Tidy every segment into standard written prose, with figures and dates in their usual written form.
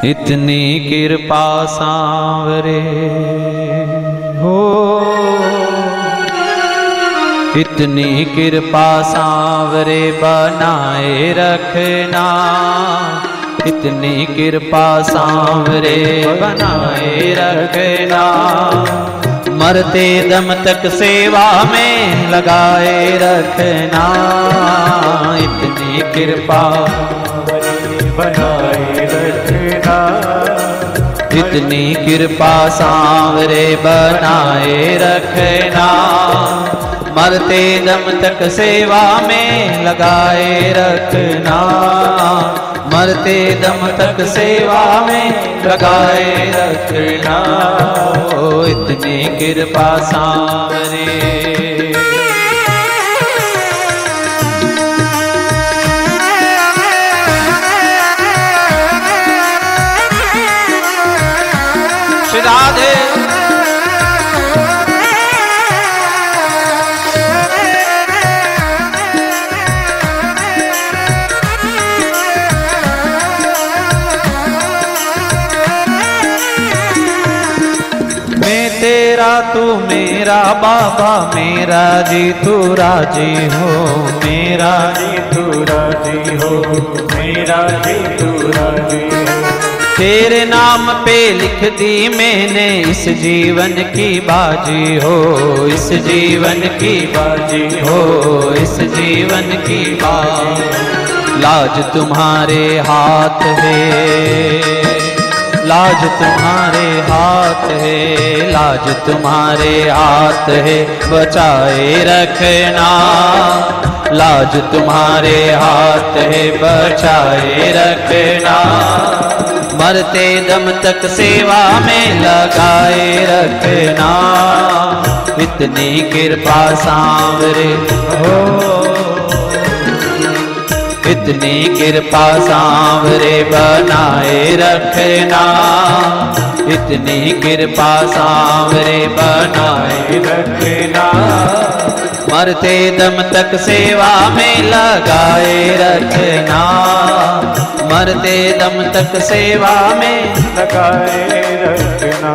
इतनी कृपा सांवरे हो, इतनी कृपा सांवरे बनाए रखना, इतनी कृपा सांवरे बनाए रखना। मरते दम तक सेवा में लगाए रखना, इतनी कृपा बनाए रखना, इतनी कृपा सांवरे बनाए रखना। मरते दम तक सेवा में लगाए रखना, मरते दम तक सेवा में लगाए रखना। ओ इतनी कृपा सांवरे। राधे मैं तेरा तू मेरा बाबा, मेरा जी तू राजी हो, मेरा जी तू राजी हो, मेरा जी तू राजी हो। तेरे नाम पे लिख दी मैंने इस जीवन की बाजी हो, इस जीवन की बाजी हो, इस जीवन की बाजी। लाज तुम्हारे हाथ है, लाज तुम्हारे हाथ है, लाज तुम्हारे हाथ है, बचाए रखना। लाज तुम्हारे हाथ है, बचाए रखना। मरते दम तक सेवा में लगाए रखना, इतनी कृपा सांवरे हो, इतनी कृपा सांवरे बनाए रखना, इतनी कृपा सांवरे बनाए रखना। मरते दम तक सेवा में लगाए रखना, मरते दम तक सेवा में लगाए रखना।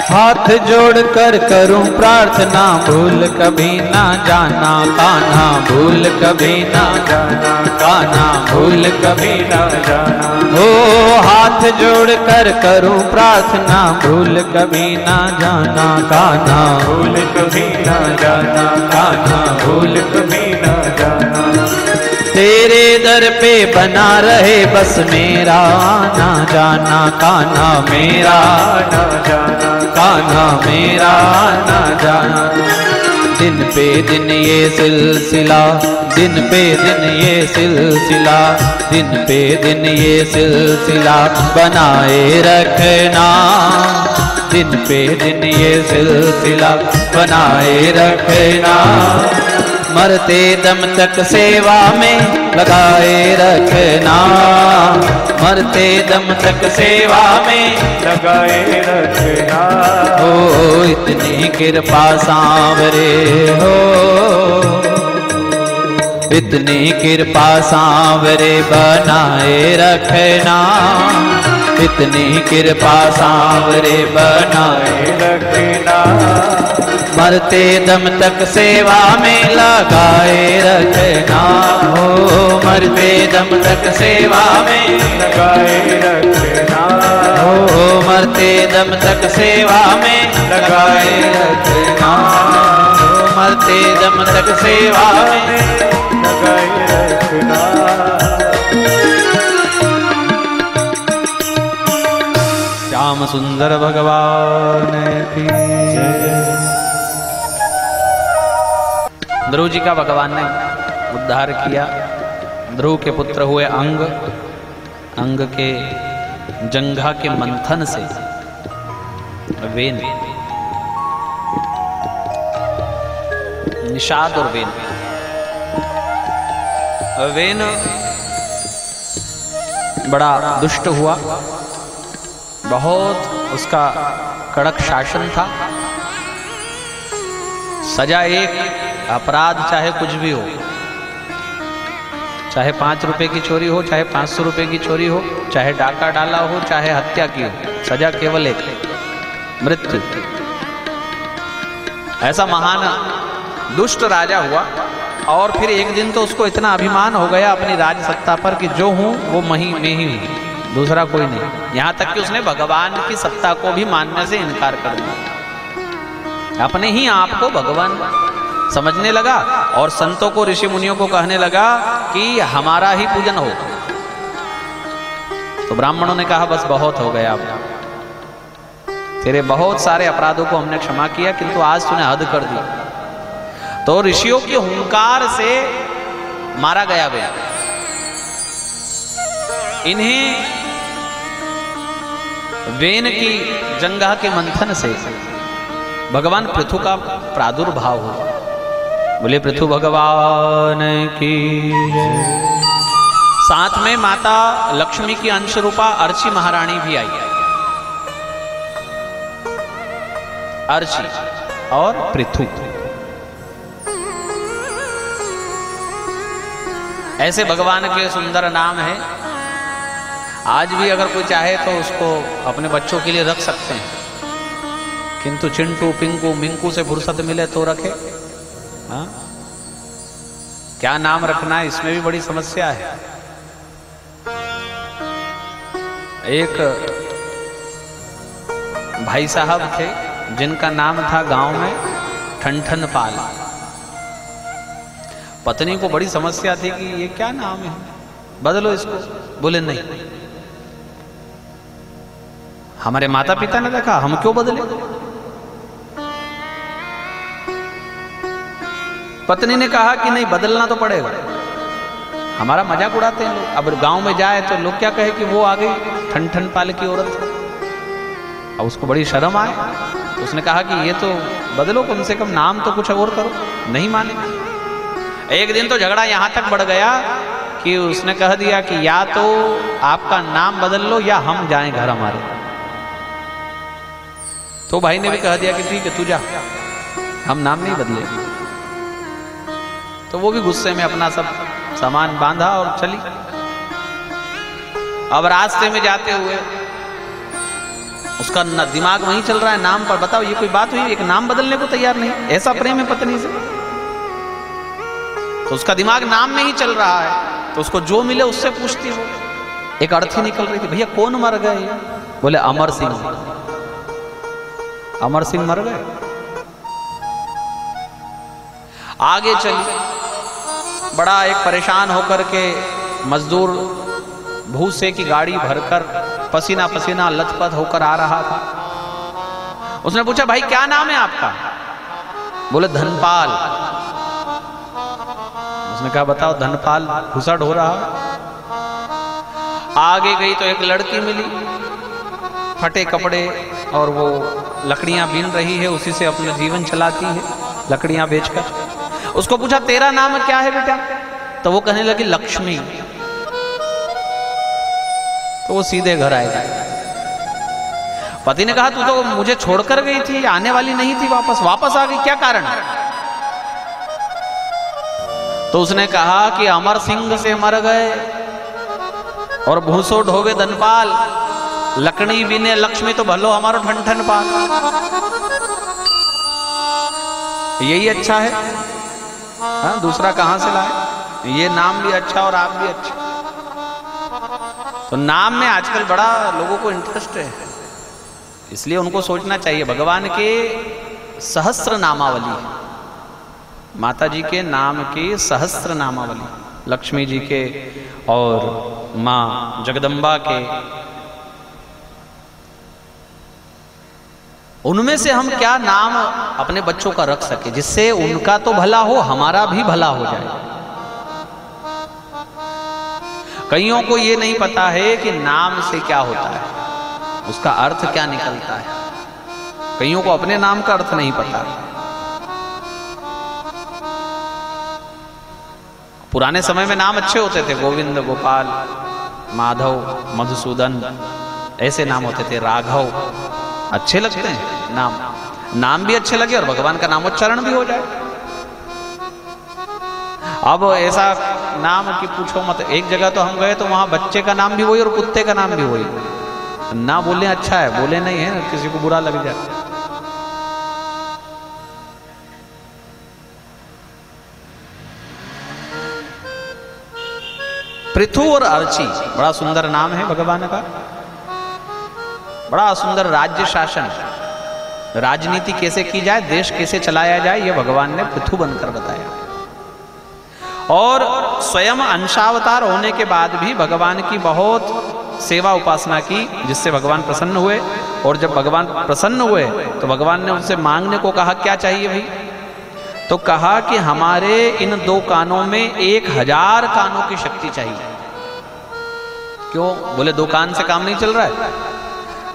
हाथ जोड़ कर करूं प्रार्थना, भूल कभी ना जाना कान्हा, भूल कभी ना जाना कान्हा, भूल कभी ना जाना। हो हाथ जोड़ कर करूं प्रार्थना, भूल कभी ना जाना कान्हा, भूल कभी ना जाना कान्हा, भूल कभी ना जाना। तेरे दर पे बना रहे बस मेरा आना जाना कान्हा, मेरा ना जाना कान्हा, मेरा आना जाना। दिन पे दिन ये सिलसिला, दिन पे दिन ये सिलसिला, दिन पे दिन ये सिलसिला बनाए रखना, दिन पे दिन ये सिलसिला बनाए रखना। मरते दम तक सेवा में लगाए रखना, मरते दम तक सेवा में लगाए रखना। हो इतनी कृपा सांवरे हो, इतनी कृपा सांवरे बनाए रखना, इतनी कृपा सांवरे बनाए रखना। मरते दम तक सेवा में लगाए रखना। हो मरते दम तक सेवा में लगाए रखना। हो मरते दम तक सेवा में लगाए रखना। हो मरते दम तक सेवा में लगाए रखना। श्याम सुंदर भगवान की ध्रुव जी का भगवान ने उद्धार किया, ध्रुव के पुत्र हुए अंग, अंग के जंघा के मंथन से वेन, निषाद और वेन, वेन बड़ा दुष्ट हुआ, बहुत उसका कड़क शासन था। सजा एक, अपराध चाहे कुछ भी हो, चाहे 5 रुपए की चोरी हो, चाहे 500 रुपए की चोरी हो, चाहे डाका डाला हो, चाहे हत्या की हो, सजा केवल एक, मृत्यु। ऐसा महान दुष्ट राजा हुआ। और फिर एक दिन तो उसको इतना अभिमान हो गया अपनी राज सत्ता पर कि जो हूं वो मैं ही हूं, दूसरा कोई नहीं। यहां तक कि उसने भगवान की सत्ता को भी मानने से इनकार कर दिया, अपने ही आप को भगवान समझने लगा और संतों को, ऋषि मुनियों को कहने लगा कि हमारा ही पूजन हो। तो ब्राह्मणों ने कहा बस बहुत हो गया, तेरे बहुत सारे अपराधों को हमने क्षमा किया, किंतु आज तूने हद कर दी। तो ऋषियों के हुंकार से मारा गया वे। इन्हें वेन की जंघा के मंथन से भगवान पृथु का प्रादुर्भाव हुआ। बोले पृथु भगवान की जय। साथ में माता लक्ष्मी की अंश रूपा अर्ची महारानी भी आई। अर्ची और पृथु, ऐसे भगवान के सुंदर नाम है। आज भी अगर कोई चाहे तो उसको अपने बच्चों के लिए रख सकते हैं, किंतु चिंटू, पिंकू, मिंकू से फुर्सत मिले तो रखे। हाँ, क्या नाम रखना है इसमें भी बड़ी समस्या है। एक भाई साहब थे जिनका नाम था गांव में ठनठन पाल। पत्नी को बड़ी समस्या थी कि ये क्या नाम है, बदलो इसको। बोले नहीं, हमारे माता पिता ने देखा, हम क्यों बदले। पत्नी ने कहा कि नहीं, बदलना तो पड़ेगा, हमारा मजाक उड़ाते हैं लोग। अब गांव में जाए तो लोग क्या कहे कि वो आ गई ठनठन पाल की औरत। अब उसको बड़ी शर्म आए, तो उसने कहा कि ये तो बदलो, कम से कम नाम तो कुछ और करो। नहीं माने। एक दिन तो झगड़ा यहां तक बढ़ गया कि उसने कह दिया कि या तो आपका नाम बदल लो या हम जाएं घर हमारे। तो भाई ने भी कह दिया कि ठीक है तू जा, हम नाम नहीं बदले। तो वो भी गुस्से में अपना सब सामान बांधा और चली। अब रास्ते में जाते हुए उसका दिमाग वहीं चल रहा है नाम पर। बताओ ये कोई बात हुई, एक नाम बदलने को तैयार नहीं, ऐसा प्रेम है पत्नी से। तो उसका दिमाग नाम में ही चल रहा है। तो उसको जो मिले उससे पूछती हो। एक अर्थी निकल रही थी, भैया कौन मर गए। बोले अमर सिंह। अमर सिंह मर गए। आगे चली, बड़ा एक परेशान होकर के मजदूर भूसे की गाड़ी भरकर पसीना पसीना लथपथ होकर आ रहा था। उसने पूछा भाई क्या नाम है आपका। बोले धनपाल। उसने कहा बताओ धनपाल भूसा ढो रहा। आगे गई तो एक लड़की मिली, फटे कपड़े और वो लकड़ियां बीन रही है, उसी से अपना जीवन चलाती है लकड़ियां बेचकर। उसको पूछा तेरा नाम क्या है बेटा। तो वो कहने लगी लक्ष्मी। तो वो सीधे घर आएगा। पति ने कहा तू तो मुझे छोड़कर गई थी, आने वाली नहीं थी, वापस आ गई, क्या कारण है। तो उसने कहा कि अमर सिंह से मर गए और भूसो ढोगे धनपाल, लकड़ी बिने लक्ष्मी तो भलो हमारो ठन ठन पाल। यही अच्छा है। हाँ, दूसरा कहां से लाए। ये नाम भी अच्छा और आप भी अच्छे। तो नाम में आजकल बड़ा लोगों को इंटरेस्ट है, इसलिए उनको सोचना चाहिए। भगवान के सहस्त्र नामावली, माता जी के नाम की सहस्त्र नामावली, लक्ष्मी जी के और माँ जगदम्बा के, उनमें से हम क्या नाम अपने बच्चों का रख सके जिससे उनका तो भला हो, हमारा भी भला हो जाए। कईयों को ये नहीं पता है कि नाम से क्या होता है, उसका अर्थ क्या निकलता है। कईयों को अपने नाम का अर्थ नहीं पता। पुराने समय में नाम अच्छे होते थे, गोविंद, गोपाल, माधव, मधुसूदन, ऐसे नाम होते थे, राघव, अच्छे लगते हैं नाम। नाम भी अच्छे लगे और भगवान का नामोच्चारण भी हो जाए। अब ऐसा नाम की पूछो मत। एक जगह तो हम गए तो वहां बच्चे का नाम भी वही और कुत्ते का नाम भी वही। ना बोले अच्छा है, बोले नहीं है किसी को बुरा लग जाए। पृथु और अर्ची बड़ा सुंदर नाम है भगवान का। बड़ा सुंदर राज्य शासन, राजनीति कैसे की जाए, देश कैसे चलाया जाए, यह भगवान ने पृथु बनकर बताया। और स्वयं अंशावतार होने के बाद भी भगवान की बहुत सेवा उपासना की, जिससे भगवान प्रसन्न हुए। और जब भगवान प्रसन्न हुए तो भगवान ने उनसे मांगने को कहा, क्या चाहिए भाई? तो कहा कि हमारे इन 2 कानों में 1000 कानों की शक्ति चाहिए। क्यों? बोले 2 कान से काम नहीं चल रहा है।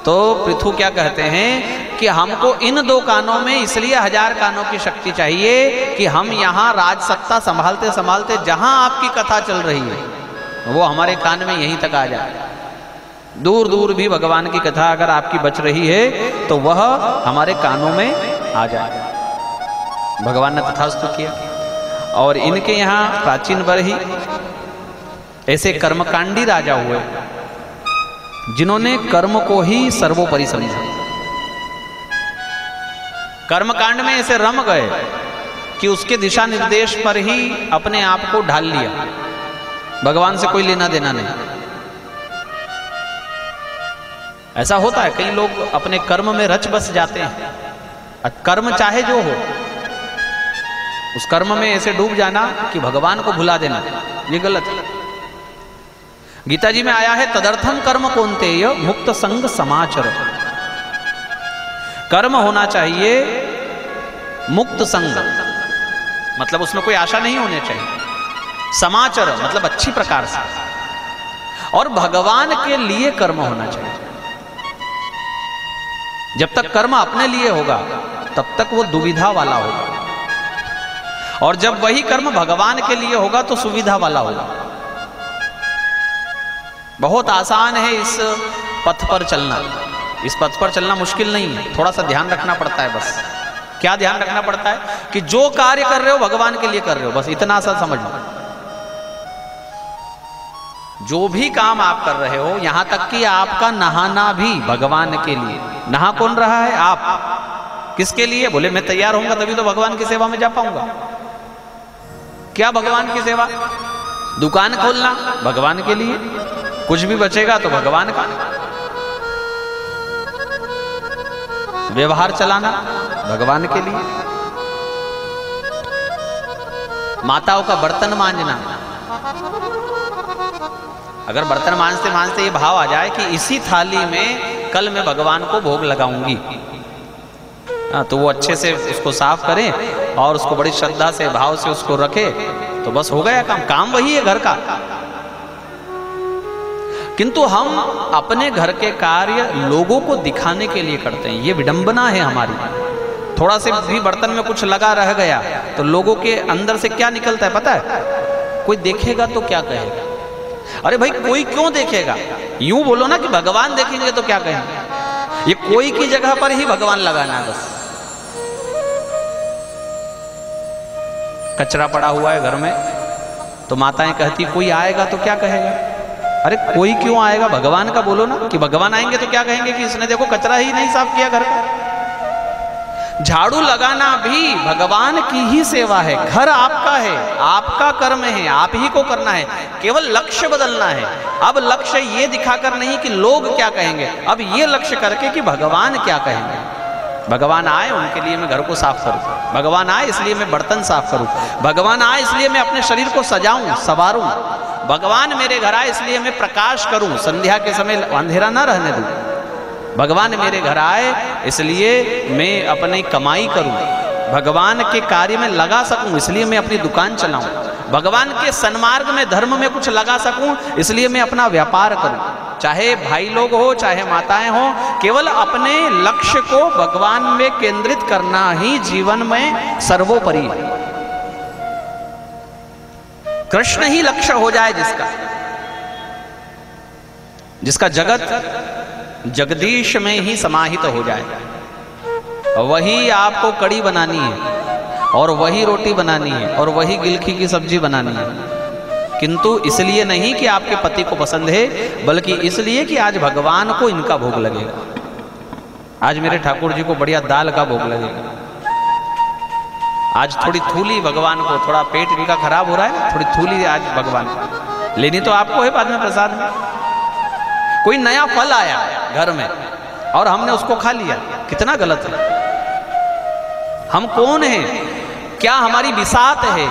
तो पृथु क्या कहते हैं कि हमको इन 2 कानों में इसलिए 1000 कानों की शक्ति चाहिए कि हम यहाँ राजसत्ता संभालते संभालते जहां आपकी कथा चल रही है वो हमारे कान में यहीं तक आ जाए। दूर दूर भी भगवान की कथा अगर आपकी बच रही है तो वह हमारे कानों में आ जाए। भगवान ने तथास्तु किया। और इनके यहाँ प्राचीन बरही ऐसे कर्मकांडी राजा हुए जिन्होंने कर्म को ही सर्वोपरि समझा। कर्मकांड में ऐसे रम गए कि उसके दिशा निर्देश पर ही अपने आप को ढाल लिया, भगवान से कोई लेना देना नहीं। ऐसा होता है, कई लोग अपने कर्म में रच बस जाते हैं। कर्म चाहे जो हो, उस कर्म में ऐसे डूब जाना कि भगवान को भुला देना, ये गलत है। गीता जी में आया है, तदर्थम कर्म कौन्तेय मुक्त संग समाचर। कर्म होना चाहिए मुक्त संग, मतलब उसमें कोई आशा नहीं होनी चाहिए। समाचर मतलब अच्छी प्रकार से, और भगवान के लिए कर्म होना चाहिए। जब तक कर्म अपने लिए होगा तब तक वो दुविधा वाला होगा, और जब वही कर्म भगवान के लिए होगा तो सुविधा वाला होगा। बहुत आसान है इस पथ पर चलना। इस पथ पर चलना मुश्किल नहीं है, थोड़ा सा ध्यान रखना पड़ता है बस। क्या ध्यान रखना पड़ता है? कि जो कार्य कर रहे हो भगवान के लिए कर रहे हो, बस इतना सा समझ लो। जो भी काम आप कर रहे हो, यहां तक कि आपका नहाना भी भगवान के लिए। नहा कौन रहा है? आप। किसके लिए? बोले मैं तैयार होऊंगा तभी तो भगवान की सेवा में जा पाऊंगा। क्या भगवान की सेवा? दुकान खोलना भगवान के लिए, कुछ भी बचेगा तो भगवान का। व्यवहार चलाना भगवान के लिए। माताओं का बर्तन मांजना, अगर बर्तन मांजते मांजते ये भाव आ जाए कि इसी थाली में कल मैं भगवान को भोग लगाऊंगी, तो वो अच्छे से उसको साफ करें और उसको बड़ी श्रद्धा से भाव से उसको रखे, तो बस हो गया काम। काम वही है घर का। किंतु हम अपने घर के कार्य लोगों को दिखाने के लिए करते हैं, ये विडंबना है हमारी। थोड़ा से भी बर्तन में कुछ लगा रह गया तो लोगों के अंदर से क्या निकलता है पता है? कोई देखेगा तो क्या कहेगा? अरे भाई कोई क्यों देखेगा? यूं बोलो ना कि भगवान देखेंगे तो क्या कहेंगे। ये कोई की जगह पर ही भगवान लगाना है बस। कचरा पड़ा हुआ है घर में तो माताएं कहती कोई आएगा तो क्या कहेगा। अरे कोई क्यों आएगा? भगवान का बोलो ना कि भगवान आएंगे तो क्या कहेंगे कि इसने देखो कचरा ही नहीं साफ किया घर का। झाड़ू लगाना भी भगवान की ही सेवा है। घर आपका है, आपका कर्म है, आप ही को करना है। केवल लक्ष्य बदलना है। अब लक्ष्य ये दिखाकर नहीं कि लोग क्या कहेंगे, अब ये लक्ष्य करके कि भगवान क्या कहेंगे। भगवान आए उनके लिए मैं घर को साफ करूं, भगवान आए इसलिए मैं बर्तन साफ करूं, भगवान आए इसलिए मैं अपने शरीर को सजाऊं संवारूं, भगवान मेरे घर आए इसलिए मैं प्रकाश करूं, संध्या के समय अंधेरा ना रहने दूं, भगवान मेरे घर आए इसलिए मैं अपनी कमाई करूं, भगवान के कार्य में लगा सकूं इसलिए मैं अपनी दुकान चलाऊं। भगवान के सन्मार्ग में, धर्म में कुछ लगा सकूं, इसलिए मैं अपना व्यापार करूं। चाहे भाई लोग हो, चाहे माताएं हो, केवल अपने लक्ष्य को भगवान में केंद्रित करना ही जीवन में सर्वोपरि है। कृष्ण ही लक्ष्य हो जाए जिसका जगत जगदीश में ही समाहित हो जाए, वही आपको कड़ी बनानी है और वही रोटी बनानी है और वही गिलखी की सब्जी बनानी है, किंतु इसलिए नहीं कि आपके पति को पसंद है, बल्कि इसलिए कि आज भगवान को इनका भोग लगेगा। आज मेरे ठाकुर जी को बढ़िया दाल का भोग लगेगा। आज थोड़ी थूली भगवान को, थोड़ा पेट इनका खराब हो रहा है, थोड़ी थूली आज भगवान को लेनी तो आपको है बाद में प्रसाद में। कोई नया फल आया घर में और हमने उसको खा लिया, कितना गलत है। हम कौन हैं? क्या हमारी बिसात है,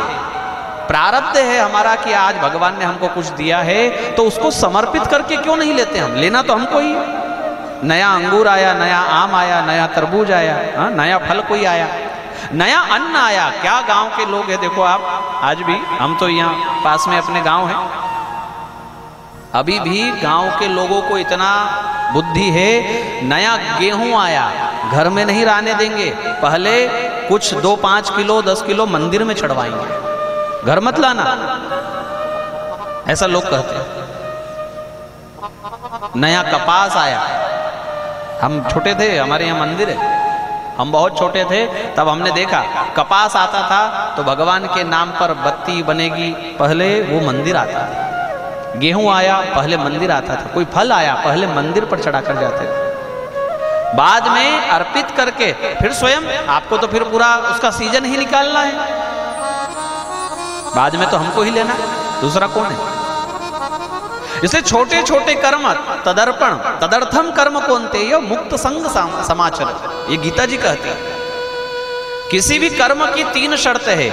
प्रारब्ध है हमारा कि आज भगवान ने हमको कुछ दिया है तो उसको समर्पित करके क्यों नहीं लेते हम? लेना तो हमको ही। नया अंगूर आया, नया आम आया, नया तरबूज आया, नया फल कोई आया, नया अन्न आया। क्या गांव के लोग हैं, देखो आप, आज भी हम तो यहाँ पास में अपने गांव है, अभी भी गांव के लोगों को इतना बुद्धि है, नया गेहूं आया, घर में नहीं रहने देंगे, पहले कुछ 2-5 किलो 10 किलो मंदिर में चढ़वाएंगे, घर मत लाना, ऐसा लोग कहते हैं। नया कपास आया, हम छोटे थे, हमारे यहाँ मंदिर है, हम बहुत छोटे थे तब हमने देखा कपास आता था तो भगवान के नाम पर बत्ती बनेगी, पहले वो मंदिर आता था। गेहूं आया, पहले मंदिर आता था। कोई फल आया, पहले मंदिर पर चढ़ाकर जाते थे, बाद में अर्पित करके फिर स्वयं। आपको तो फिर पूरा उसका सीजन ही निकालना है, बाद में तो हमको ही लेना, दूसरा कौन है? इसलिए छोटे छोटे कर्म तदर्पण तदर्थम कर्म कौनते यो मुक्त संग समाचर, ये गीता जी कहती है। किसी भी कर्म की 3 शर्त है,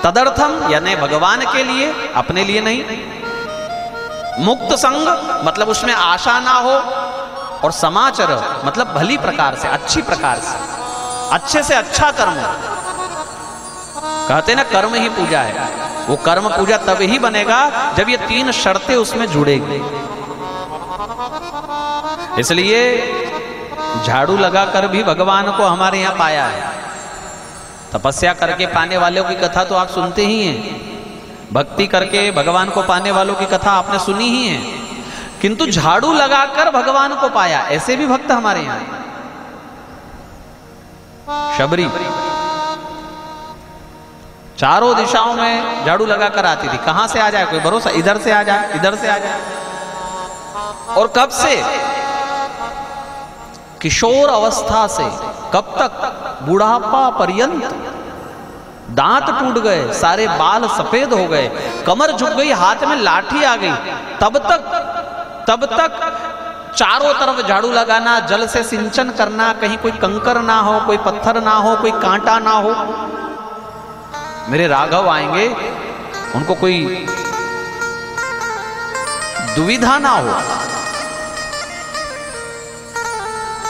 तदर्थम यानी भगवान के लिए, अपने लिए नहीं, मुक्त संग मतलब उसमें आशा ना हो, और समाचर मतलब भली प्रकार से, अच्छी प्रकार से, अच्छे से अच्छा कर्म। कहते ना कर्म ही पूजा है, वो कर्म पूजा तब ही बनेगा जब ये 3 शर्तें उसमें जुड़ेगी। इसलिए झाड़ू लगाकर भी भगवान को हमारे यहाँ पाया है। तपस्या करके पाने वालों की कथा तो आप सुनते ही हैं, भक्ति करके भगवान को पाने वालों की कथा आपने सुनी ही है, किंतु झाड़ू लगाकर भगवान को पाया ऐसे भी भक्त हमारे यहाँ। शबरी चारों दिशाओं में झाड़ू लगाकर आती थी, कहां से आ जाए कोई भरोसा, इधर से आ जाए, इधर से आ जाए। और कब से? किशोर अवस्था से कब तक? बुढ़ापा पर्यंत। दांत टूट गए, सारे बाल सफेद हो गए, कमर झुक गई, हाथ में लाठी आ गई, तब तक चारों तरफ झाड़ू लगाना, जल से सिंचन करना, कहीं कोई कंकर ना हो, कोई पत्थर ना हो, कोई कांटा ना हो। मेरे राघव आएंगे, उनको कोई दुविधा ना हो,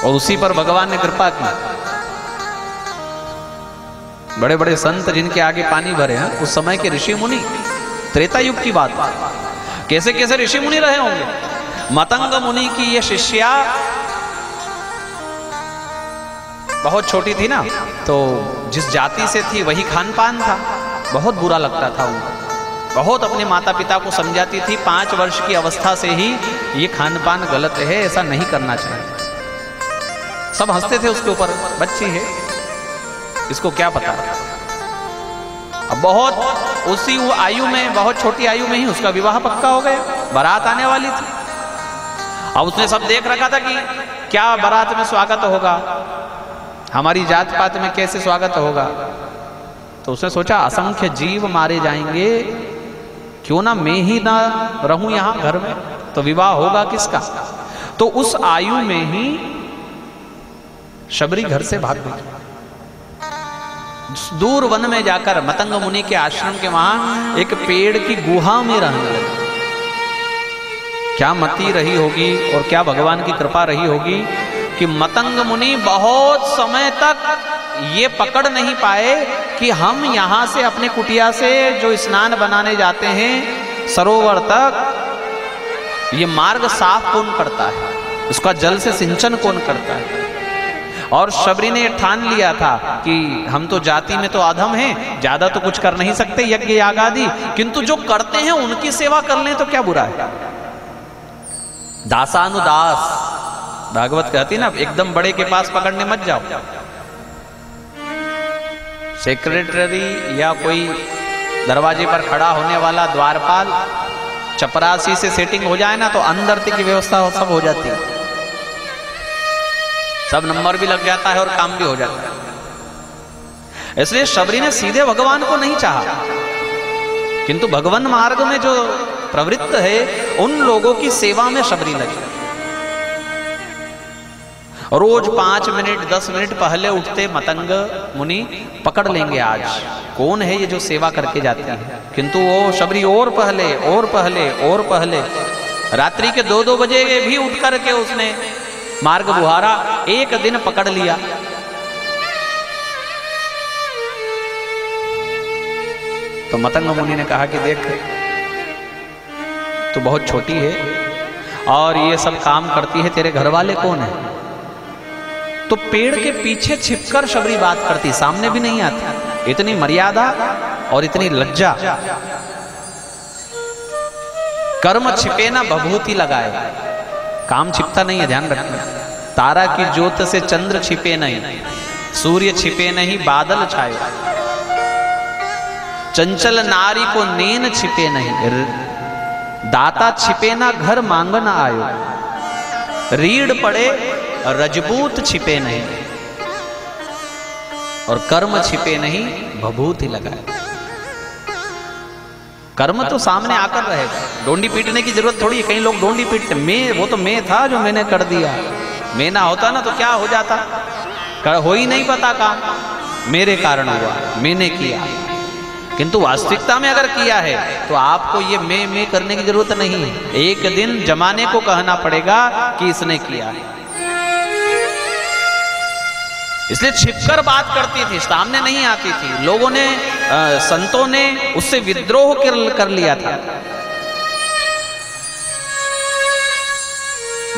और उसी पर भगवान ने कृपा की। बड़े बड़े संत जिनके आगे पानी भरे हैं, उस समय के ऋषि मुनि, त्रेता युग की बात, कैसे कैसे ऋषि मुनि रहे होंगे। मतंग मुनि की ये शिष्या बहुत छोटी थी ना, तो जिस जाति से थी वही खान पान था, बहुत बुरा लगता था उनको, बहुत अपने माता पिता को समझाती थी, 5 वर्ष की अवस्था से ही ये खान पान गलत है, ऐसा नहीं करना चाहिए। सब हंसते थे उसके ऊपर, बच्ची है, इसको क्या पता। अब बहुत उसी वो आयु में, बहुत छोटी आयु में ही उसका विवाह पक्का हो गया, बारात आने वाली थी। अब उसने सब देख रखा था कि क्या बारात में स्वागत होगा, हमारी जात पात में कैसे स्वागत होगा। तो उसने सोचा असंख्य जीव मारे जाएंगे, क्यों ना मैं ही ना रहूं यहां घर में, तो विवाह होगा किसका। तो उस आयु में ही शबरी घर से भाग गई, दूर वन में जाकर मतंग मुनि के आश्रम के वहां एक पेड़ की गुहा में रहने लगी। क्या मति रही होगी और क्या भगवान की कृपा रही होगी कि मतंग मुनि बहुत समय तक ये पकड़ नहीं पाए कि हम यहाँ से अपने कुटिया से जो स्नान बनाने जाते हैं सरोवर तक, ये मार्ग साफ कौन करता है, उसका जल से सिंचन कौन करता है। और शबरी ने ठान लिया था कि हम तो जाति में तो अधम हैं, ज्यादा तो कुछ कर नहीं सकते यज्ञ याग आदि, किंतु जो करते हैं उनकी सेवा कर लें तो क्या बुरा है। दासानुदास, भागवत कहती ना, एकदम बड़े के पास पकड़ने मत जाओ। सेक्रेटरी या कोई दरवाजे पर खड़ा होने वाला द्वारपाल चपरासी से सेटिंग हो जाए ना तो अंदर तक की व्यवस्था सब हो जाती है, सब नंबर भी लग जाता है और काम भी हो जाता है। इसलिए शबरी ने सीधे भगवान को नहीं चाहा, किंतु भगवान मार्ग में जो प्रवृत्त है उन लोगों की सेवा में शबरी लगी। रोज 5 मिनट 10 मिनट पहले उठते मतंग मुनि, पकड़ लेंगे आज कौन है ये जो सेवा करके जाती है, किंतु वो शबरी और पहले और पहले और पहले, रात्रि के 2-2 बजे भी उठ करके उसने मार्ग बुहारा, एक दिन पकड़ लिया। तो मतंग मुनि ने कहा कि देख तू बहुत छोटी है और ये सब काम करती है, तेरे घर वाले कौन है। तो पेड़ के पीछे छिपकर शबरी बात करती, सामने भी नहीं आती। इतनी मर्यादा और इतनी लज्जा। कर्म छिपे ना भभूति लगाए, काम छिपता नहीं है, ध्यान रखना। तारा की ज्योत से चंद्र छिपे नहीं, सूर्य छिपे नहीं बादल छाए, चंचल नारी को नेन छिपे नहीं, दाता छिपे ना घर मांगना आयो, रीढ़ पड़े रजबूत छिपे नहीं, और कर्म छिपे नहीं भभूति लगाए। कर्म तो सामने आकर रहेगा, डोंडी पीटने की जरूरत थोड़ी है। कई लोग डोंडी पीटते, मैं वो तो मैं था जो मैंने कर दिया, मैं ना होता ना तो क्या हो जाता, हो ही नहीं पता काम, मेरे कारण हुआ, मैंने किया। किंतु वास्तविकता में अगर किया है तो आपको ये मैं करने की जरूरत नहीं है। एक दिन जमाने को कहना पड़ेगा कि इसने किया है। इसलिए छिपकर बात करती थी, सामने नहीं आती थी। लोगों ने संतों ने उससे विद्रोह कर लिया था।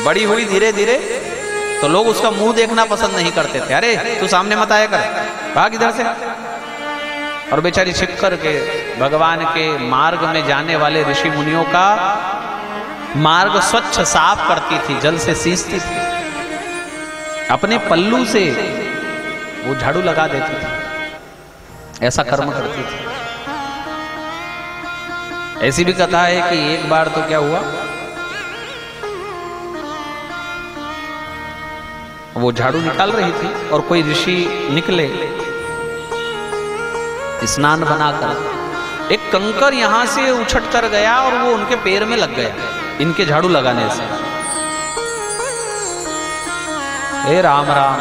बड़ी हुई धीरे धीरे तो लोग उसका मुंह देखना पसंद नहीं करते थे। अरे तू सामने मत आया कर, भाग इधर से। और बेचारी छिप कर के भगवान के मार्ग में जाने वाले ऋषि मुनियों का मार्ग स्वच्छ साफ करती थी, जल से सींचती थी, अपने पल्लू से वो झाड़ू लगा देती थी, ऐसा कर्म करती थी। ऐसी भी कथा है कि एक बार तो क्या हुआ, वो झाड़ू निकाल रही थी और कोई ऋषि निकले स्नान बनाकर, एक कंकर यहां से उछट कर गया और वो उनके पैर में लग गया इनके झाड़ू लगाने से। हे राम राम,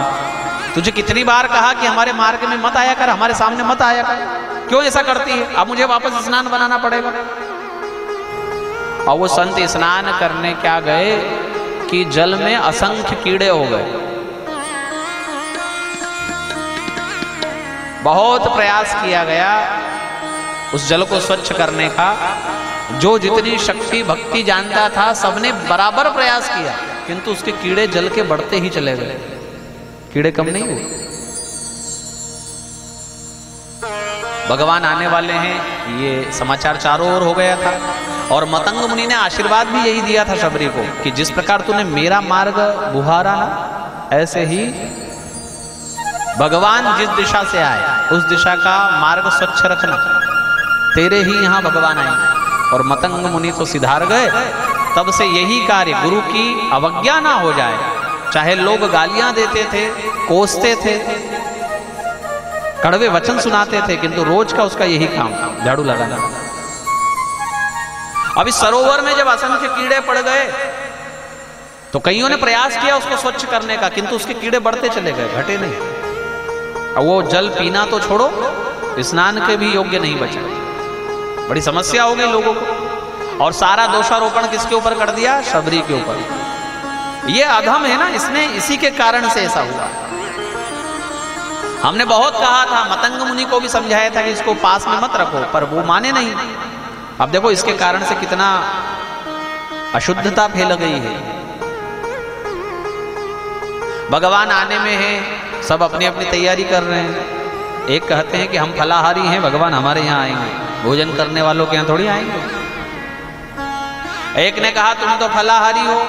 तुझे कितनी बार कहा कि हमारे मार्ग में मत आया कर, हमारे सामने मत आया कर, क्यों ऐसा करती है? अब मुझे वापस स्नान बनाना पड़ेगा। और वो संत स्नान करने क्या गए कि जल में असंख्य कीड़े हो गए। बहुत प्रयास किया गया उस जल को स्वच्छ करने का। जो जितनी शक्ति भक्ति जानता था सबने बराबर प्रयास किया, किंतु उसके कीड़े जल के बढ़ते ही चले गए, कीड़े कम नहीं हुए। भगवान आने वाले हैं ये समाचार चारों ओर हो गया था। और मतंग मुनि ने आशीर्वाद भी यही दिया था शबरी को कि जिस प्रकार तूने मेरा मार्ग बुहारा ना, ऐसे ही भगवान जिस दिशा से आए उस दिशा का मार्ग स्वच्छ रखना, तेरे ही यहां भगवान आएंगे। और मतंग मुनि तो सिधार गए। तब से यही कार्य, गुरु की अवज्ञा ना हो जाए, चाहे लोग गालियां देते थे, कोसते थे, कड़वे वचन सुनाते थे, किंतु रोज का उसका यही काम, झाड़ू लगाना। अब इस सरोवर में जब असंख्य कीड़े पड़ गए तो कईयों ने प्रयास किया उसको स्वच्छ करने का, किंतु उसके कीड़े बढ़ते चले गए, घटे नहीं। अब वो जल पीना तो छोड़ो, स्नान के भी योग्य नहीं बचा। बड़ी समस्या हो गई लोगों को। और सारा दोषारोपण किसके ऊपर कर दिया? शबरी के ऊपर। ये अधम है ना, इसने, इसी के कारण से ऐसा हुआ। हमने बहुत कहा था, मतंग मुनि को भी समझाया था कि इसको पास में मत रखो, पर वो माने नहीं। अब देखो इसके कारण से कितना अशुद्धता फैल गई है। भगवान आने में है, सब अपनी अपनी तैयारी कर रहे हैं। एक कहते हैं कि हम फलाहारी हैं, भगवान हमारे यहाँ आएंगे, भोजन करने वालों के यहाँ थोड़ी आएंगे। एक ने कहा तुम तो फलाहारी हो,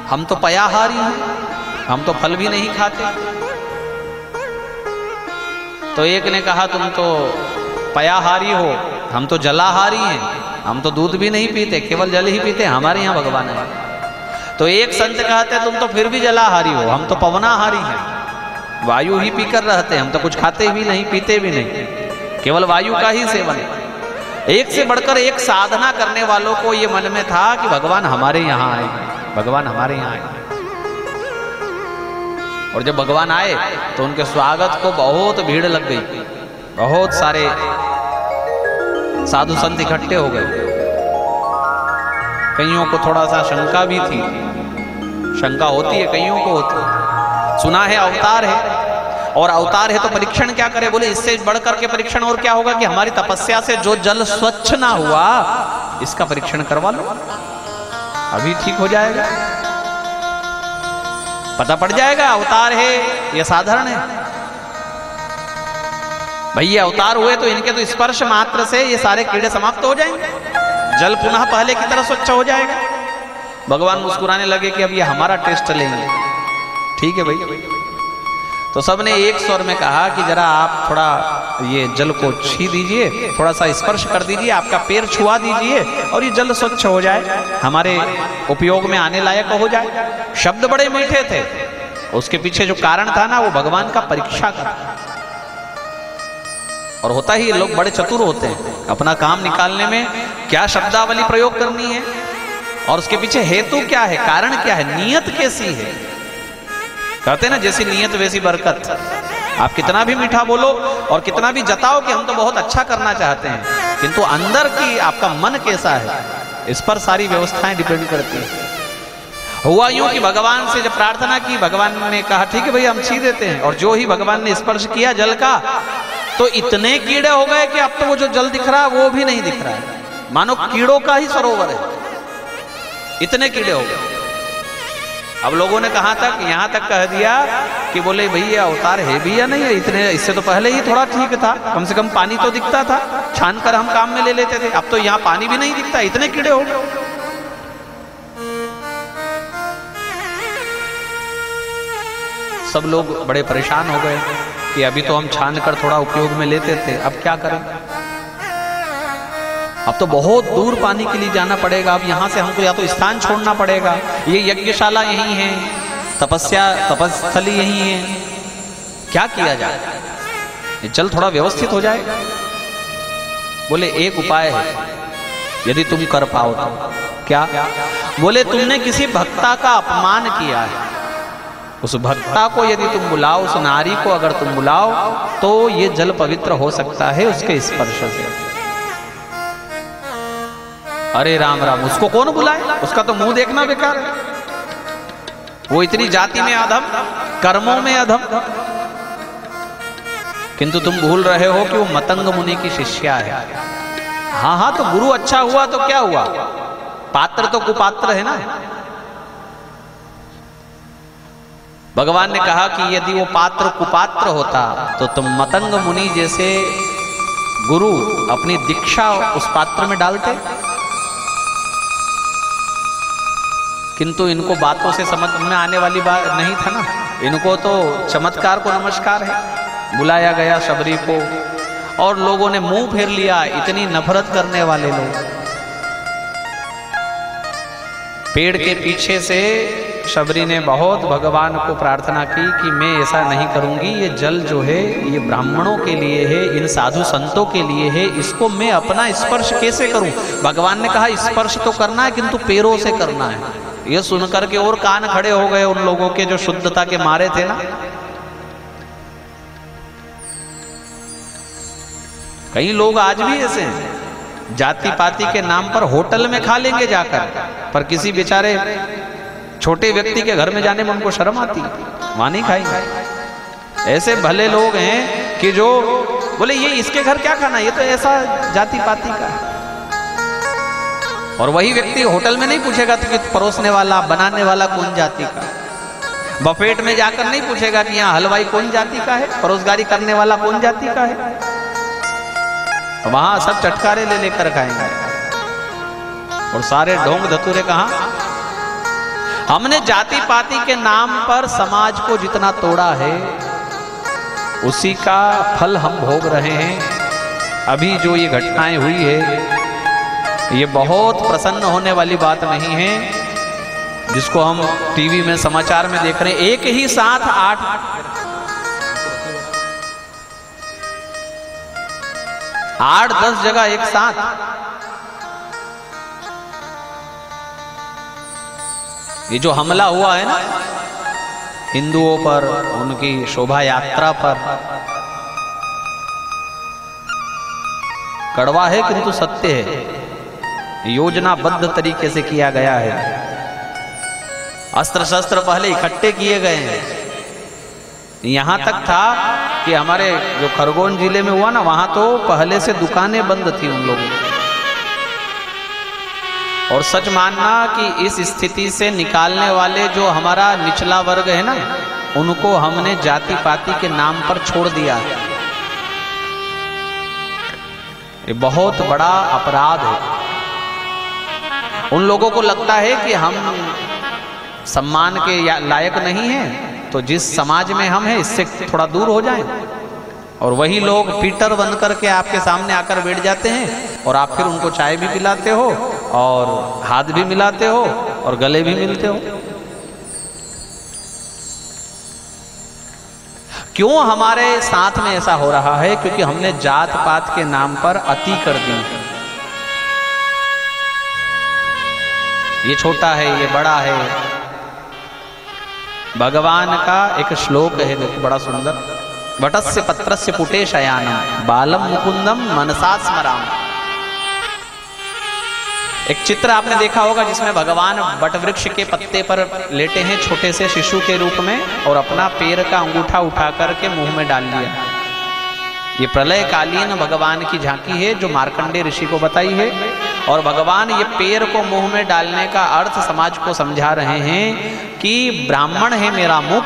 हम तो पयाहारी हैं, हम तो फल भी नहीं खाते। तो एक ने कहा तुम तो पयाहारी हो, हम तो जलाहारी हैं, हम तो दूध भी नहीं पीते, केवल जल ही पीते, हमारे यहाँ भगवान है। तो एक संत कहते तुम तो फिर भी जलाहारी हो, हम तो पवनाहारी हैं, वायु ही पीकर रहते हैं, हम तो कुछ खाते भी नहीं पीते भी नहीं, केवल वायु का ही सेवन। एक से बढ़कर एक साधना करने वालों को ये मन में था कि भगवान हमारे यहाँ आए, भगवान हमारे यहाँ आए। और जब भगवान आए तो उनके स्वागत को बहुत भीड़ लग गई, बहुत सारे साधु संत इकट्ठे हो गए। कईयों को थोड़ा सा शंका भी थी, शंका होती है, कईयों को होती है। सुना है अवतार है, और अवतार है तो परीक्षण क्या करे, बोले इससे बढ़कर के परीक्षण और क्या होगा कि हमारी तपस्या से जो जल स्वच्छ ना हुआ इसका परीक्षण करवा लो, अभी ठीक हो जाएगा, पता पड़ जाएगा अवतार है या साधारण है। भैया अवतार हुए तो इनके तो स्पर्श मात्र से ये सारे कीड़े समाप्त हो जाएंगे, जल पुनः पहले की तरह स्वच्छ हो जाएगा। भगवान मुस्कुराने लगे कि अब ये हमारा टेस्ट लेंगे। ठीक है भाई। तो सबने एक स्वर में कहा कि जरा आप थोड़ा ये जल को छी दीजिए, थोड़ा सा स्पर्श कर दीजिए, आपका पैर छुआ दीजिए और ये जल स्वच्छ हो जाए, हमारे उपयोग में आने लायक हो जाए। शब्द बड़े मीठे थे, उसके पीछे जो कारण था ना वो भगवान का परीक्षा का। और होता ही लोग बड़े चतुर होते हैं, अपना काम निकालने में क्या शब्दावली प्रयोग करनी है और उसके पीछे हेतु क्या है, कारण क्या है, नियत कैसी है। कहते हैं ना जैसी नियत वैसी बरकत। आप कितना भी मीठा बोलो और कितना भी जताओ कि हम तो बहुत अच्छा करना चाहते हैं, किंतु अंदर की आपका मन कैसा है, इस पर सारी व्यवस्थाएं डिपेंड करती हैं। हुआ यूं कि भगवान से जब प्रार्थना की, भगवान ने कहा ठीक है भैया हम छी देते हैं, और जो ही भगवान ने स्पर्श किया जल का तो इतने कीड़े हो गए कि अब तो वो जो जल दिख रहा है वो भी नहीं दिख रहा है, मानो कीड़ों का ही सरोवर है, इतने कीड़े हो गए। अब लोगों ने कहा तक यहाँ तक कह दिया कि बोले भैया अवतार है भी या नहीं है, इतने इससे तो पहले ही थोड़ा ठीक था, कम से कम पानी तो दिखता था, छान कर हम काम में ले लेते थे, अब तो यहाँ पानी भी नहीं दिखता, इतने कीड़े हो गए। सब लोग बड़े परेशान हो गए कि अभी तो हम छान कर थोड़ा उपयोग में लेते थे, अब क्या करें, अब तो बहुत दूर पानी के लिए जाना पड़ेगा, अब यहाँ से हमको या तो स्थान छोड़ना पड़ेगा, ये यज्ञशाला यहीं है, तपस्थली यहीं है, क्या किया जाए, ये जल थोड़ा व्यवस्थित हो जाएगा। बोले एक उपाय है, यदि तुम कर पाओ तो। क्या? बोले तुमने किसी भक्ता का अपमान किया है, उस भक्ता को यदि तुम बुलाओ, उस नारी को अगर तुम बुलाओ तो ये जल पवित्र हो सकता है उसके स्पर्श से। अरे राम राम, उसको कौन बुलाए, उसका तो मुंह देखना बेकार है, वो इतनी जाति में अधम, कर्मों में अधम। किंतु तुम भूल रहे हो कि वो मतंग मुनि की शिष्या है। हाँ हाँ, तो गुरु अच्छा हुआ तो क्या हुआ, पात्र तो कुपात्र है ना। भगवान ने कहा कि यदि वो पात्र कुपात्र होता तो तुम मतंग मुनि जैसे गुरु अपनी दीक्षा उस पात्र में डालते, किंतु इनको बातों से समझ में आने वाली बात नहीं था ना, इनको तो चमत्कार को नमस्कार है। बुलाया गया शबरी को और लोगों ने मुंह फेर लिया, इतनी नफरत करने वाले लोग। पेड़ के पीछे से शबरी ने बहुत भगवान को प्रार्थना की कि मैं ऐसा नहीं करूंगी, ये जल जो है ये ब्राह्मणों के लिए है, इन साधु संतों के लिए है, इसको मैं अपना स्पर्श कैसे करूं। भगवान ने कहा स्पर्श तो करना है किंतु पैरों से करना है। ये सुनकर के और कान खड़े हो गए उन लोगों के जो शुद्धता के मारे थे ना। कई लोग आज भी ऐसे हैं, जाति पाति के नाम पर होटल में खा लेंगे जाकर, पर किसी बेचारे छोटे व्यक्ति के घर में जाने में उनको शर्म आती, वहां नहीं खाएंगे। ऐसे भले लोग हैं कि जो बोले ये इसके घर क्या खाना, ये तो ऐसा जाति पाति का है। और वही व्यक्ति होटल में नहीं पूछेगा कि परोसने वाला बनाने वाला कौन जाति का, बफेट में जाकर नहीं पूछेगा कि यहाँ हलवाई कौन जाति का है, परोसगारी करने वाला कौन जाति का है। वहां सब चटकारे ले लेकर खाएंगे और सारे ढोंग धतूरे कहां। हमने जाति पाति के नाम पर समाज को जितना तोड़ा है उसी का फल हम भोग रहे हैं। अभी जो ये घटनाएं हुई है ये बहुत प्रसन्न होने वाली बात नहीं है, जिसको हम टीवी में समाचार में देख रहे हैं। एक ही साथ 8-10 जगह एक साथ। ये जो हमला हुआ है ना हिंदुओं पर, उनकी शोभा यात्रा पर, कड़वा है किंतु सत्य है। योजनाबद्ध तरीके से किया गया है। अस्त्र शस्त्र पहले इकट्ठे किए गए हैं। यहां तक था कि हमारे जो खरगोन जिले में हुआ ना, वहां तो पहले से दुकानें बंद थी उन लोगों की। और सच मानना कि इस स्थिति से निकालने वाले जो हमारा निचला वर्ग है ना, उनको हमने जाति पाति के नाम पर छोड़ दिया है। ये बहुत बड़ा अपराध है। उन लोगों को लगता है कि हम सम्मान के लायक नहीं हैं, तो जिस समाज में हम हैं इससे थोड़ा दूर हो जाएं। और वही लोग पीटर बन करके आपके सामने आकर बैठ जाते हैं और आप फिर उनको चाय भी पिलाते हो और हाथ भी मिलाते हो और गले भी मिलते हो। क्यों हमारे साथ में ऐसा हो रहा है? क्योंकि हमने जात पात के नाम पर अति कर दी। ये छोटा है, ये बड़ा है। भगवान का एक श्लोक है देखो बड़ा सुंदर, वटस्य पत्रस्य पुटे शयानम बालम मुकुंदम मनसा स्मराम। एक चित्र आपने देखा होगा जिसमें भगवान वट वृक्ष के पत्ते पर लेटे हैं छोटे से शिशु के रूप में, और अपना पैर का अंगूठा उठा करके मुंह में डाल लिया। ये प्रलयकालीन भगवान की झांकी है जो मार्कंडेय ऋषि को बताई है। और भगवान ये पैर को मुंह में डालने का अर्थ समाज को समझा रहे हैं कि ब्राह्मण है मेरा मुख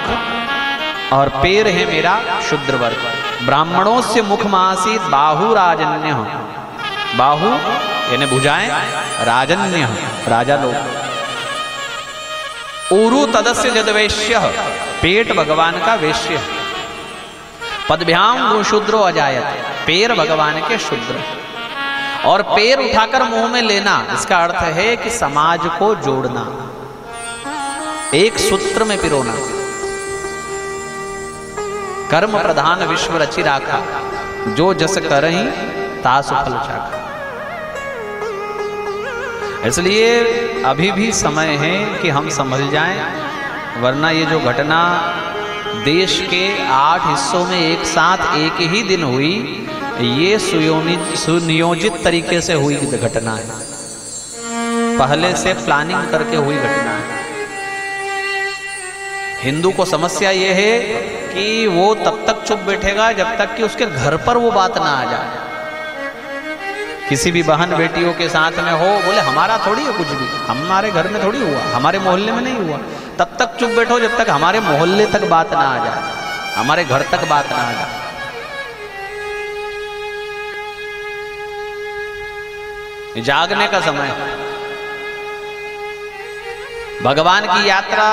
और पैर है मेरा शूद्र वर्ग। ब्राह्मणों से मुख मासीत बाहु राजन्य, बाहु यानी भुजाएं, राजन्य राजा लोग। ऊरु तदस्य जदवैश्य, पेट भगवान का वैश्य। पदभ्याम शूद्रो अजायत, पैर भगवान के शूद्र। और पैर उठाकर मुंह में लेना, इसका अर्थ है कि समाज को जोड़ना, एक सूत्र में पिरोना। कर्म प्रधान विश्व रचि राखा, जो जस करहि तासु फल चाखा। इसलिए अभी भी समय है कि हम समझ जाएं, वरना ये जो घटना देश के 8 हिस्सों में एक साथ एक ही दिन हुई, ये सुनियोजित तरीके से हुई घटना है, पहले से प्लानिंग करके हुई घटना है। हिंदू को समस्या ये है कि वो तब तक चुप बैठेगा जब तक कि उसके घर पर वो बात ना आ जाए। किसी भी बहन बेटियों के साथ में हो, बोले हमारा थोड़ी है कुछ भी, हमारे घर में थोड़ी हुआ, हमारे मोहल्ले में नहीं हुआ। तब तक चुप बैठो जब तक हमारे मोहल्ले तक बात ना आ जाए, हमारे घर तक बात ना आ जाए। जागने का समय। भगवान की यात्रा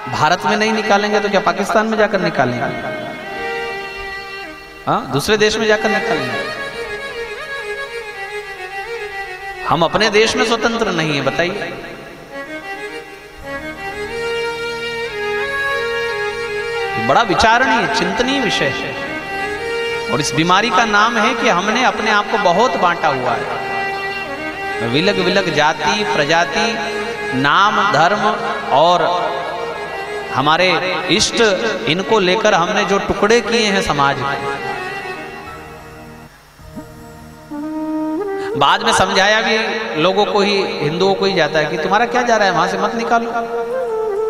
भारत में नहीं निकालेंगे तो क्या पाकिस्तान में जाकर निकालेंगे? हाँ, दूसरे देश में जाकर निकालेंगे। हम अपने देश में स्वतंत्र नहीं है, बताइए। बड़ा विचारणीय चिंतनीय विषय है। और इस बीमारी का नाम है कि हमने अपने आप को बहुत बांटा हुआ है। विलग विलग जाति प्रजाति, नाम धर्म और हमारे इष्ट, इनको लेकर हमने जो टुकड़े किए हैं समाज में। बाद में समझाया भी लोगों को ही, हिंदुओं को ही जाता है कि तुम्हारा क्या जा रहा है, वहां से मत निकालो।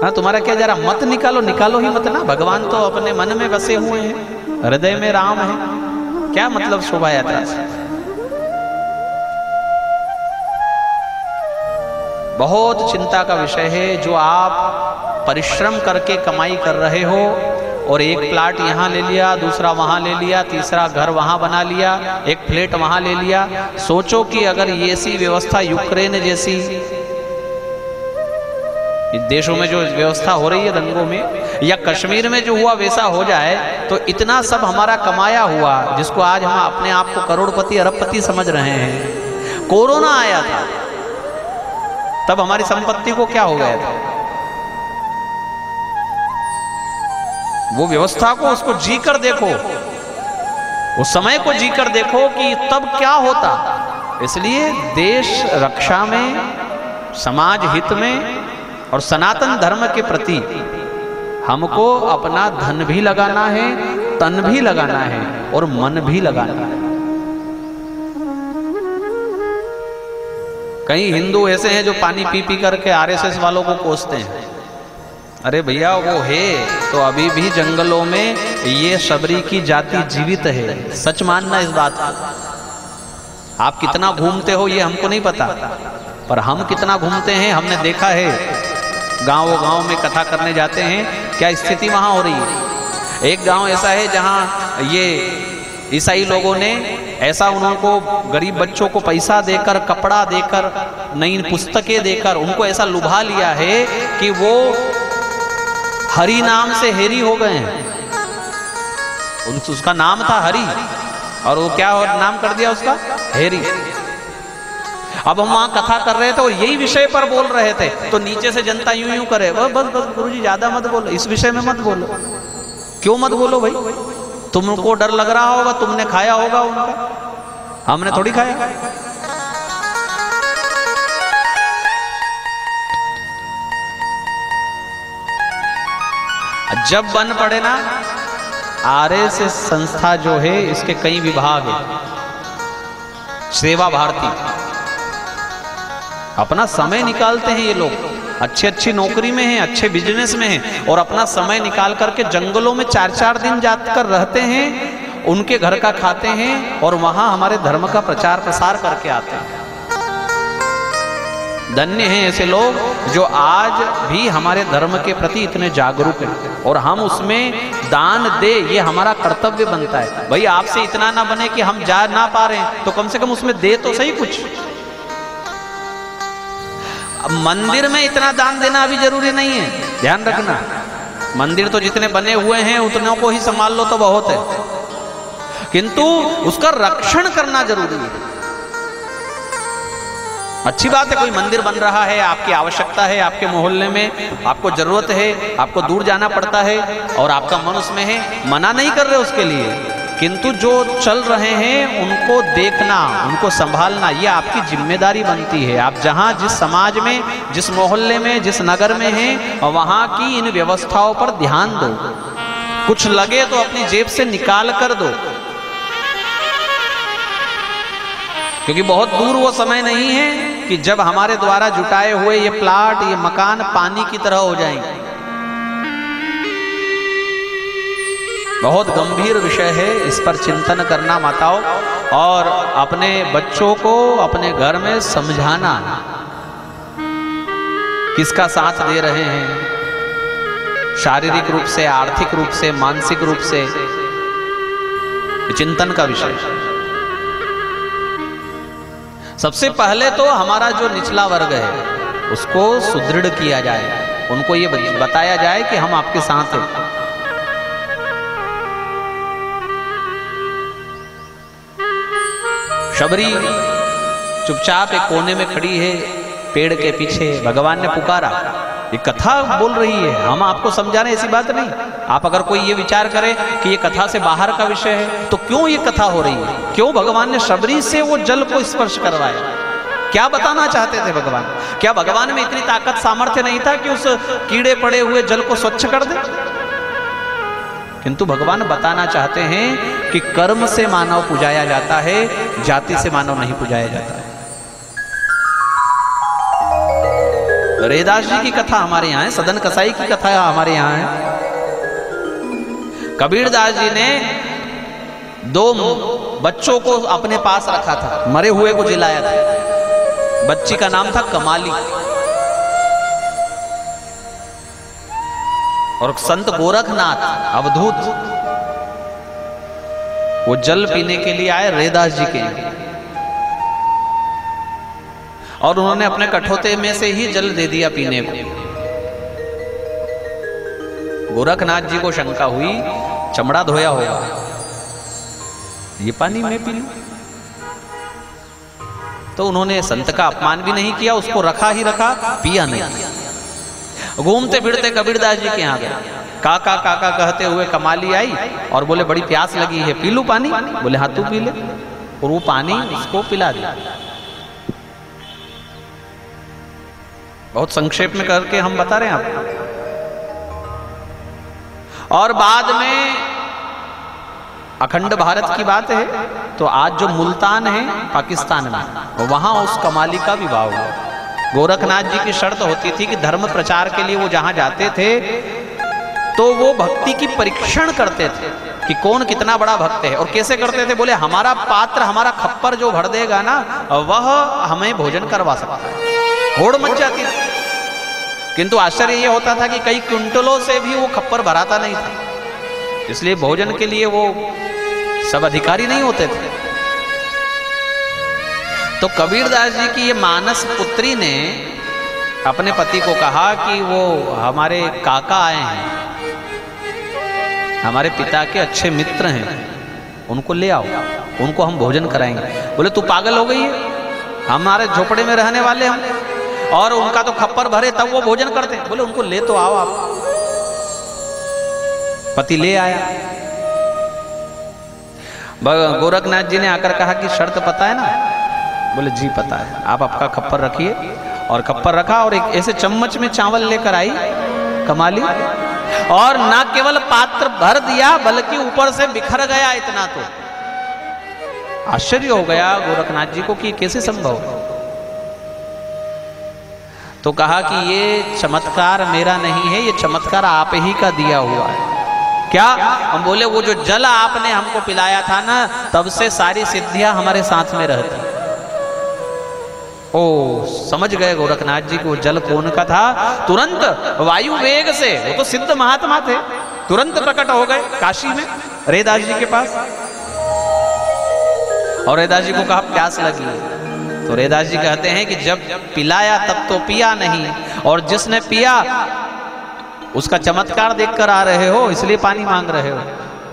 हाँ, तुम्हारा क्या जरा मत निकालो, निकालो ही मत ना। भगवान तो अपने मन में बसे हुए हैं, हृदय में राम है, क्या मतलब शोभा यात्रा से। बहुत चिंता का विषय है जो आप परिश्रम करके कमाई कर रहे हो और एक प्लाट यहाँ ले लिया, दूसरा वहाँ ले लिया, तीसरा घर वहाँ बना लिया, एक फ्लैट वहाँ ले लिया। सोचो कि अगर ये सी व्यवस्था यूक्रेन जैसी देशों में जो व्यवस्था हो रही है दंगों में, या कश्मीर में जो हुआ वैसा हो जाए तो इतना सब हमारा कमाया हुआ, जिसको आज हम अपने आप को करोड़पति अरबपति समझ रहे हैं, कोरोना आया था तब हमारी संपत्ति को क्या हो गया था। वो व्यवस्था को, उसको जी कर देखो, उस समय को जी कर देखो कि तब क्या होता। इसलिए देश रक्षा में, समाज हित में और सनातन धर्म के प्रति हमको अपना धन भी लगाना है, तन भी लगाना है और मन भी लगाना है। कई हिंदू ऐसे हैं जो पानी पी पी करके आरएसएस वालों को कोसते हैं। अरे भैया, वो है तो अभी भी जंगलों में ये शबरी की जाति जीवित है, सच मानना इस बात को। आप कितना घूमते हो ये हमको नहीं पता, पर हम कितना घूमते हैं हमने देखा है। गांव में कथा करने जाते हैं, क्या स्थिति वहां हो रही है। एक गांव ऐसा है जहां ये ईसाई लोगों ने ऐसा उनको गरीब बच्चों को पैसा देकर, कपड़ा देकर, नई पुस्तकें देकर उनको ऐसा लुभा लिया है कि वो हरि नाम से हेरी हो गए हैं। उसका नाम था हरि और वो क्या नाम कर दिया उसका, हेरी। अब हम वहां कथा कर रहे थे और यही विषय पर बोल रहे थे तो नीचे से जनता यूं यूं करे, बस बस बस गुरुजी ज्यादा मत बोलो, इस विषय में मत बोलो। क्यों मत बोलो भाई? तुमको डर लग रहा होगा, तुमने खाया होगा उनका, हमने थोड़ी खाया। जब बन पड़े ना, आरएसएस संस्था जो है इसके कई विभाग है। सेवा भारती, अपना समय निकालते हैं ये लोग, अच्छी अच्छी नौकरी में हैं, अच्छे बिजनेस में हैं और अपना समय निकाल करके जंगलों में 4-4 दिन जाकर रहते हैं, उनके घर का खाते हैं और वहां हमारे धर्म का प्रचार प्रसार करके आते हैं। धन्य हैं ऐसे लोग जो आज भी हमारे धर्म के प्रति इतने जागरूक हैं और हम उसमें दान दे, ये हमारा कर्तव्य बनता है। भाई आपसे इतना ना बने कि हम जा ना पा रहे हैं तो कम से कम उसमें दे तो सही कुछ। अब मंदिर में इतना दान देना अभी जरूरी नहीं है, ध्यान रखना। मंदिर तो जितने बने हुए हैं उतनों को ही संभाल लो तो बहुत है, किंतु उसका रक्षण करना जरूरी है। अच्छी बात है कोई मंदिर बन रहा है, आपकी आवश्यकता है, आपके मोहल्ले में आपको जरूरत है, आपको दूर जाना पड़ता है और आपका मन उसमें है, मना नहीं कर रहे उसके लिए, किंतु जो चल रहे हैं उनको देखना, उनको संभालना, ये आपकी जिम्मेदारी बनती है। आप जहाँ जिस समाज में, जिस मोहल्ले में, जिस नगर में हैं, वहाँ की इन व्यवस्थाओं पर ध्यान दो। कुछ लगे तो अपनी जेब से निकाल कर दो, क्योंकि बहुत दूर वो समय नहीं है कि जब हमारे द्वारा जुटाए हुए ये प्लाट, ये मकान पानी की तरह हो जाएंगे। बहुत गंभीर विषय है, इस पर चिंतन करना माताओं, और अपने बच्चों को अपने घर में समझाना किसका साथ दे रहे हैं, शारीरिक रूप से, आर्थिक रूप से, मानसिक रूप से, चिंतन का विषय। सबसे पहले तो हमारा जो निचला वर्ग है उसको सुदृढ़ किया जाए, उनको ये बताया जाए कि हम आपके साथ हैं। शबरी चुपचाप एक कोने में खड़ी है, पेड़ के पीछे। भगवान ने पुकारा, ये कथा बोल रही है, हम आपको समझा रहे हैं, ऐसी बात नहीं। आप अगर कोई ये विचार करे कि ये कथा से बाहर का विषय है तो क्यों ये कथा हो रही है, क्यों भगवान ने शबरी से वो जल को स्पर्श करवाया, क्या बताना चाहते थे भगवान? क्या भगवान में इतनी ताकत सामर्थ्य नहीं था कि उस कीड़े पड़े हुए जल को स्वच्छ कर दे? किंतु भगवान बताना चाहते हैं कि कर्म से मानव पुजाया जाता है, जाति से मानव नहीं पुजाया जाता है। रैदास जी की कथा हमारे यहाँ है, सदन कसाई की कथा हमारे यहाँ है। कबीरदास जी ने 2 बच्चों को अपने पास रखा था, मरे हुए को जिलाया था। बच्ची का नाम था कमाली और संत गोरखनाथ अवधूत वो जल पीने के लिए आए रैदास जी के, और उन्होंने अपने कठोते में से ही जल दे दिया पीने को। गोरखनाथ जी को शंका हुई, चमड़ा धोया होगा, ये पानी मैं पी लूं? तो उन्होंने संत का अपमान भी नहीं किया, उसको रखा ही रखा, पिया नहीं। घूमते फिरते कबीरदास जी के यहाँ गए, काका काका कहते हुए कमाली आई और बोले बड़ी प्यास लगी है, पी लूं पानी? बोले हाँ तू पी ले, और वो पानी उसको पिला दिया। बहुत संक्षेप में करके हम बता रहे हैं आपको। और बाद में अखंड भारत की बात है तो आज जो मुल्तान है पाकिस्तान में, वहां उस कमाली का विवाह हुआ। गोरखनाथ जी की शर्त होती थी कि धर्म प्रचार के लिए वो जहां जाते थे तो वो भक्ति की परीक्षण करते थे कि कौन कितना बड़ा भक्त है। और कैसे करते थे? बोले हमारा पात्र, हमारा खप्पर जो भर देगा ना, वह हमें भोजन करवा सकता है। होड़ मच जाती थी, किंतु आश्चर्य ये होता था कि कई क्विंटलों से भी वो खप्पर भराता नहीं था, इसलिए भोजन के लिए वो सब अधिकारी नहीं होते थे। तो कबीरदास जी की ये मानस पुत्री ने अपने पति को कहा कि वो हमारे काका आए हैं, हमारे पिता के अच्छे मित्र हैं, उनको ले आओ, उनको हम भोजन कराएंगे। बोले तू पागल हो गई है, हमारे झोपड़े में रहने वाले हम, और उनका तो खप्पर भरे तब वो भोजन करते। बोले उनको ले तो आओ आप। पति ले आया। गोरखनाथ जी ने आकर कहा कि शर्त पता है ना? बोले जी पता है। आप आपका खप्पर रखिए, और खप्पर रखा और एक ऐसे चम्मच में चावल लेकर आई कमाली, और ना केवल पात्र भर दिया बल्कि ऊपर से बिखर गया इतना। तो आश्चर्य हो गया गोरखनाथ जी को कि कैसे संभव। तो कहा कि ये चमत्कार मेरा नहीं है, ये चमत्कार आप ही का दिया हुआ है। क्या? हम बोले वो जो जल आपने हमको पिलाया था ना, तब से सारी सिद्धियां हमारे साथ में रहती। ओ समझ गए गोरखनाथ जी को जल कौन का था। तुरंत वायु वेग से, वो तो सिद्ध महात्मा थे, तुरंत प्रकट हो गए काशी में रैदास जी के पास। और रैदास जी को कहा प्यास लगी। तो रैदास जी कहते हैं कि जब पिलाया तब तो पिया नहीं, और जिसने पिया उसका चमत्कार देखकर आ रहे हो, इसलिए पानी मांग रहे हो।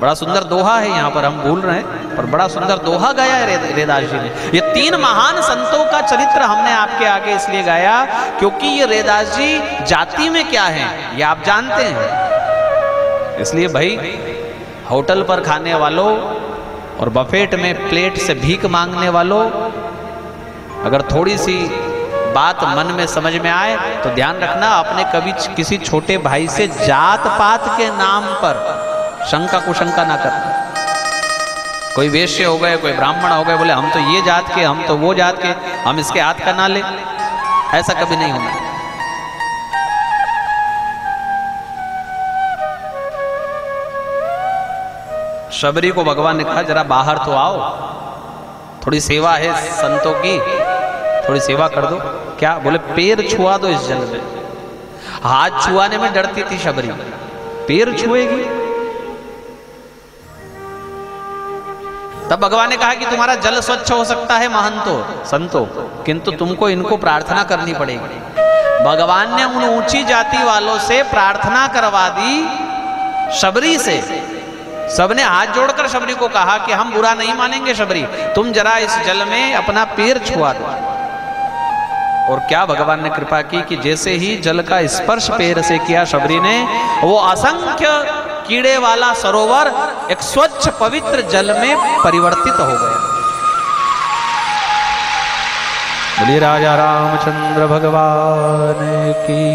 बड़ा सुंदर दोहा है, यहाँ पर हम भूल रहे हैं, पर बड़ा सुंदर दोहा गाया है रैदास जी ने। ये 3 महान संतों का चरित्र हमने आपके आगे इसलिए गाया क्योंकि ये रैदास जी जाति में क्या है ये आप जानते हैं। इसलिए भाई होटल पर खाने वालों और बफेट में प्लेट से भीख मांगने वालों, अगर थोड़ी सी बात मन में समझ में आए तो ध्यान रखना, आपने कभी किसी छोटे भाई से जात पात के नाम पर शंका कुशंका ना करना। कोई वैश्य हो गए, कोई ब्राह्मण हो गए, बोले हम तो ये जात के, हम तो वो जात के, हम इसके हाथ का ना ले, ऐसा कभी नहीं होना। शबरी को भगवान ने कहा जरा बाहर तो आओ, थोड़ी सेवा है संतों की, थोड़ी सेवा कर दो। क्या? बोले पैर छुआ दो इस जल में। हाथ छुआने में डरती थी शबरी, पैर छुएगी। तब भगवान ने कहा कि तुम्हारा जल स्वच्छ हो सकता है महंतो संतो, किंतु तुमको इनको प्रार्थना करनी पड़ेगी। भगवान ने उन ऊंची जाति वालों से प्रार्थना करवा दी शबरी से। सबने हाथ जोड़कर शबरी को कहा कि हम बुरा नहीं मानेंगे शबरी, तुम जरा इस जल में अपना पैर छुआ दो। और क्या भगवान ने कृपा की कि जैसे ही जल का स्पर्श पैर से किया शबरी ने, वो असंख्य कीड़े वाला सरोवर एक स्वच्छ पवित्र जल में परिवर्तित हो गया। बोलिए राजा रामचंद्र भगवान की।